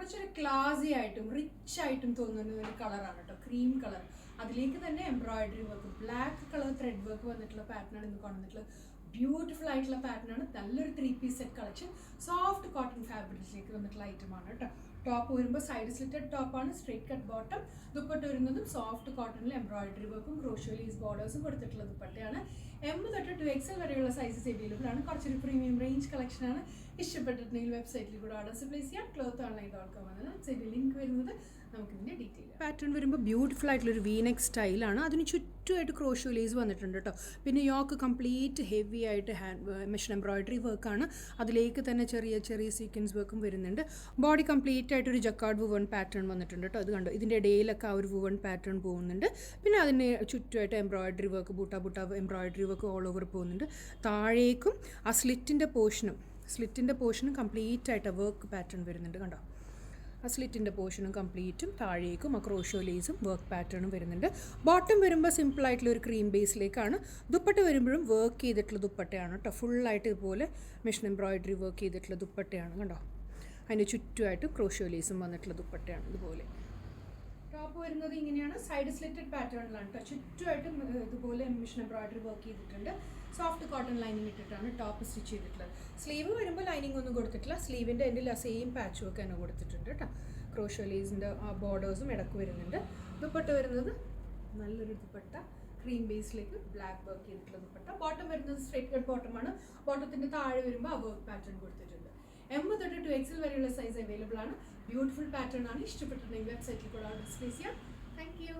കുറച്ചൊരു ക്ലാസി ആയിട്ടും റിച്ച് ആയിട്ടും തോന്നുന്ന ഒരു കളറാണ് കേട്ടോ, ക്രീം കളർ. അതിലേക്ക് തന്നെ embroidery work, black colour thread work വന്നിട്ടുള്ള പാറ്റേൺ ആണ് ഇന്ന് കൊണ്ടുവന്നിട്ടുള്ളത്. ബ്യൂട്ടിഫുൾ ആയിട്ടുള്ള പാറ്റേൺ ആണ്. നല്ലൊരു 3 piece set collection. Soft cotton ഫാബ്രിക്സിലേക്ക് വന്നിട്ടുള്ള ഐറ്റമാണ് കേട്ടോ. ടോപ്പ് വരുമ്പോൾ സൈഡ് സ്ലിറ്റഡ് ടോപ്പാണ്, സ്ട്രേറ്റ് കട്ട് ബോട്ടം. ദുപ്പട്ട വരുന്നതും സോഫ്റ്റ് കോട്ടണിൽ എംബ്രോയിഡറി വർക്കും ക്രോഷ്യോ ലേസ് ബോർഡേഴ്സും കൊടുത്തിട്ടുള്ള ദുപ്പട്ടയാണ്. M തൊട്ട് 2XL വരെയുള്ള സൈസസ് അവൈലബിൾ ആണ്. കുറച്ചൊരു പ്രീമിയം റേഞ്ച് കളക്ഷനാണ്. ഇഷ്ടപ്പെട്ടിട്ടുണ്ടെങ്കിൽ വെബ്സൈറ്റിൽ കൂടെ ഓർഡേഴ്സ് പ്ലേസ് ചെയ്യാം. clothonline.com ആണ് വെബ്സൈറ്റിൽ ലിങ്ക് വരുന്നത്. നമുക്കിതിൻ്റെ ഡീറ്റെയിൽ പാറ്റേൺ വരുമ്പോൾ ബ്യൂട്ടിഫുൾ ആയിട്ടുള്ളൊരു വീനെക്ക് സ്റ്റൈലാണ്. അതിന് ചുറ്റുമായിട്ട് ക്രോഷ്യോ ലേസ് വന്നിട്ടുണ്ട് കേട്ടോ. പിന്നെ യോക്ക് കംപ്ലീറ്റ് ഹെവി ആയിട്ട് മെഷീൻ എംബ്രോയിഡറി വർക്കാണ്. അതിലേക്ക് തന്നെ ചെറിയ ചെറിയ സീക്വൻസ് വർക്കും വരുന്നുണ്ട്. ബോഡി കംപ്ലീറ്റ് ആയിട്ടൊരു ജക്കാർഡ് വുവൺ പാറ്റേൺ വന്നിട്ടുണ്ട് കേട്ടോ. അത് കണ്ടോ, ഇതിൻ്റെ ഇടയിലൊക്കെ ആ ഒരു വുവൺ പാറ്റേൺ പോകുന്നുണ്ട്. പിന്നെ അതിന് ചുറ്റുമായിട്ട് embroidery work, buta embroidery work all over പോകുന്നുണ്ട്. താഴേക്കും ആ സ്ലിറ്റിൻ്റെ പോർഷനും കംപ്ലീറ്റ് ആയിട്ട് വർക്ക് പാറ്റേൺ വരുന്നുണ്ട് കണ്ടോ. ആ സ്ലിറ്റിൻ്റെ പോർഷനും കംപ്ലീറ്റും താഴേക്കും ആ ക്രോഷ്യോ ലേസും വർക്ക് പാറ്റേണും വരുന്നുണ്ട്. ബോട്ടം വരുമ്പോൾ സിമ്പിളായിട്ടുള്ള ഒരു ക്രീം ബേസിലേക്കാണ്. ദുപ്പട്ട വരുമ്പോഴും വർക്ക് ചെയ്തിട്ടുള്ള ദുപ്പട്ടയാണ് കേട്ടോ. ഫുള്ളായിട്ട് ഇതുപോലെ മെഷീൻ എംബ്രോയിഡറി വർക്ക് ചെയ്തിട്ടുള്ള ദുപ്പട്ടയാണ് കണ്ടോ. അതിൻ്റെ ചുറ്റുമായിട്ട് ക്രോഷ്യോ ലേസും വന്നിട്ടുള്ള ദുപ്പട്ടയാണ് ഇതുപോലെ. ടോപ്പ് വരുന്നത് ഇങ്ങനെയാണ്, സൈഡ് സ്ലിറ്റഡ് പാറ്റേണിലാണ് കേട്ടോ. ചുറ്റുമായിട്ടും ഇതുപോലെ മെഷീൻ എംബ്രോയിഡറി വർക്ക് ചെയ്തിട്ടുണ്ട്. സോഫ്റ്റ് കോട്ടൺ ലൈനിങ് ഇട്ടിട്ടാണ് ടോപ്പ് സ്റ്റിച്ച് ചെയ്തിട്ടുള്ളത്. സ്ലീവ് വരുമ്പോൾ ലൈനിങ് ഒന്നും കൊടുത്തിട്ടില്ല. സ്ലീവിൻ്റെ എൻഡിൽ ആ സെയിം പാച്ച് വർക്ക് തന്നെ കൊടുത്തിട്ടുണ്ട് കേട്ടോ. ക്രോഷ്യോ ലേസിൻ്റെ ആ ബോർഡേഴ്സും ഇടക്ക് വരുന്നുണ്ട്. ദുപ്പട്ട വരുന്നത് നല്ലൊരു ദുപ്പട്ട, ക്രീം ബേസിലേക്ക് ബ്ലാക്ക് വർക്ക് ചെയ്തിട്ടുള്ള ദുപ്പട്ട. ബോട്ടം വരുന്നത് സ്ട്രേറ്റ് കട്ട് ബോട്ടമാണ്. ബോട്ടത്തിൻ്റെ താഴെ വരുമ്പോൾ ആ വർക്ക് പാറ്റേൺ കൊടുത്തിട്ടുണ്ട്. M തൊട്ട് 2XL വരെയുള്ള സൈസ് അവൈലബിൾ ആണ്. ബ്യൂട്ടിഫുൾ പാറ്റേൺ ആണ്. ഇഷ്ടപ്പെട്ടിട്ടുണ്ടെങ്കിൽ വെബ്സൈറ്റിൽ കൂടെ ഓർഡർ പ്ലേസ് ചെയ്യാം. Thank you.